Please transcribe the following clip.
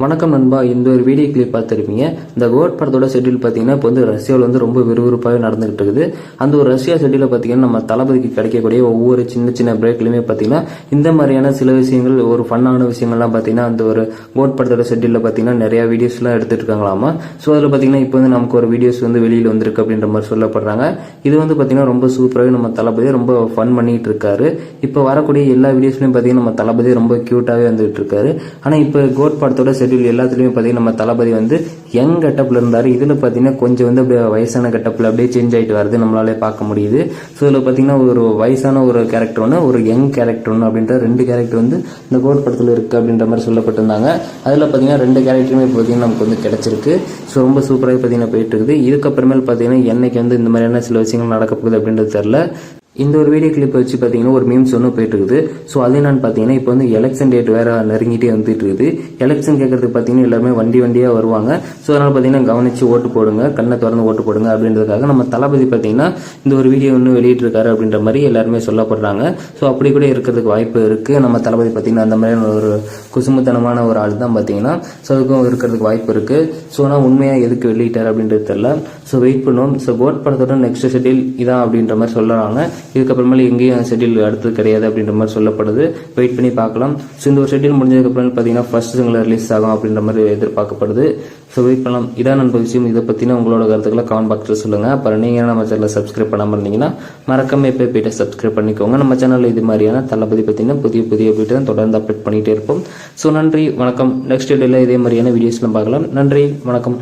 வணக்கம் நண்பா. இந்த ஒரு வீடியோ கிளிப் பார்த்துருப்பீங்க. இந்த கோட் படத்தோட ஷெட்யூல் பார்த்தீங்கன்னா இப்போ ரஷ்யாவில் ரொம்ப விறுவிறுப்பாகவே நடந்துகிட்டு இருக்குது. அந்த ஒரு ரஷ்யா ஷெட்யூலில் பார்த்தீங்கன்னா நம்ம தளபதிக்கு கிடைக்கக்கூடிய ஒவ்வொரு சின்ன சின்ன பிரேக்லையுமே பார்த்தீங்கன்னா இந்த மாதிரியான சில விஷயங்கள், ஒரு ஃபன்னான விஷயங்கள்லாம் பார்த்தீங்கன்னா அந்த ஒரு கோட் படத்தோட ஷெட்யூலில் பார்த்தீங்கன்னா நிறைய வீடியோஸ்லாம் எடுத்துட்டு இருக்காங்களாமா. ஸோ அதில் பார்த்தீங்கன்னா இப்போ நமக்கு ஒரு வீடியோஸ் வெளியில் வந்திருக்கு அப்படின்ற மாதிரி சொல்லப்படுறாங்க. இது பார்த்தீங்கன்னா ரொம்ப சூப்பராகவே நம்ம தளபதி ரொம்ப ஃபன் பண்ணிட்டு இருக்காரு. இப்போ வரக்கூடிய எல்லா வீடியோஸ்லையும் பார்த்தீங்கன்னா நம்ம தளபதி ரொம்ப கியூட்டாகவே வந்துட்டு இருக்காரு. ஆனால் இப்போ கோட் படத்தோட ஷெட்யூல் எல்லாத்துலயுமே பார்த்தீங்கன்னா நம்ம தளபதி யங் கெட்டப்ல இருந்தாரு. இதுல பார்த்தீங்கன்னா கொஞ்சம் அப்படியே வயசான கெட்டப்ல அப்படியே சேஞ்ச் ஆகிட்டு வருது, நம்மளாலே பார்க்க முடியுது. ஸோ இதில் பார்த்தீங்கன்னா ஒரு வயசான ஒரு கேரக்டர் ஒன்று, ஒரு யங் கேரக்டர் ஒன்று அப்படின்ற ரெண்டு கேரக்டர் இந்த கோட் படத்தில் இருக்கு அப்படின்ற மாதிரி சொல்லப்பட்டிருந்தாங்க. அதில் பார்த்தீங்கன்னா ரெண்டு கேரக்டருமே பார்த்தீங்கன்னா நமக்கு கிடைச்சிருக்கு. ஸோ ரொம்ப சூப்பராக பார்த்தீங்கன்னா போயிட்டு இருக்குது. இதுக்கப்புறமேல் பார்த்தீங்கன்னா என்னைக்கு இந்த மாதிரியான சில விஷயங்கள் நடக்க போகுது அப்படின்றது தெரியல. இந்த ஒரு வீடியோ கிளிப்பை வச்சு பார்த்தீங்கன்னா ஒரு மீம்ஸ் ஒன்று போயிட்டு இருக்குது. ஸோ அது என்னன்னு பார்த்தீங்கன்னா இப்போ எலெக்ஷன் டேட் வேற நெருங்கிட்டே வந்துட்டு இருக்குது. எலெக்ஷன் கேட்கறதுக்கு பார்த்தீங்கன்னா எல்லாருமே வண்டியாக வருவாங்க. ஸோ அதனால பார்த்தீங்கன்னா கவனிச்சு ஓட்டு போடுங்க, கண்ணை திறந்து ஓட்டு போடுங்க அப்படின்றதுக்காக நம்ம தளபதி பார்த்தீங்கன்னா இந்த ஒரு வீடியோ ஒன்று வெளியிட்டிருக்காரு அப்படின்ற மாதிரி எல்லாருமே சொல்லப்படுறாங்க. ஸோ அப்படி கூட இருக்கிறதுக்கு வாய்ப்பு இருக்கு. நம்ம தளபதி பார்த்தீங்கன்னா அந்த மாதிரியான ஒரு குசுமுத்தனமான ஒரு ஆள் தான் பார்த்தீங்கன்னா. ஸோ அதுக்கும் இருக்கிறதுக்கு வாய்ப்பு இருக்கு. ஸோ ஆனால் உண்மையாக எதுக்கு வெளியிட்டார் அப்படின்றது தெரியல. ஸோ வெயிட் பண்ணுவோம். ஸோ கோட் படத்தோட நெக்ஸ்ட் ஷெட்யூல் இதான் அப்படின்ற மாதிரி சொல்றாங்க. இதுக்கப்புறமேல எங்கேயும் ஷெட்யூல் அடுத்தது கிடையாது அப்படின்ற மாதிரி சொல்லப்படுது. வெயிட் பண்ணி பார்க்கலாம். ஸோ இந்த ஒரு ஷெட்யூல் முடிஞ்சதுக்கப்புறம் பார்த்தீங்கன்னா ஃபர்ஸ்ட் சிங்கிள் ரிலீஸ் ஆகும் அப்படின்ற மாதிரி எதிர்பார்க்கப்படுது. ஸோ வெயிட் பண்ணலாம். இதான் நண்ப விஷயம். இதை பற்றின உங்களோட கருத்துக்களை கமெண்ட் பாக்ஸில் சொல்லுங்க. அப்புறம் நீங்கள் நம்ம சேனலை சப்ஸ்கிரைப் பண்ணாமல் இருந்தீங்கன்னா மறக்காம இப்போ போய்ட்டு சப்ஸ்கிரைப் பண்ணிக்கோங்க. நம்ம சேனலில் இது மாதிரியான தளபதி பற்றின புதிய வீடியோ தொடர்ந்து அப்டேட் பண்ணிகிட்டே இருப்போம். ஸோ நன்றி, வணக்கம். நெக்ஸ்ட் டேல இதே மாதிரியான வீடியோஸ்லாம் பார்க்கலாம். நன்றி, வணக்கம்.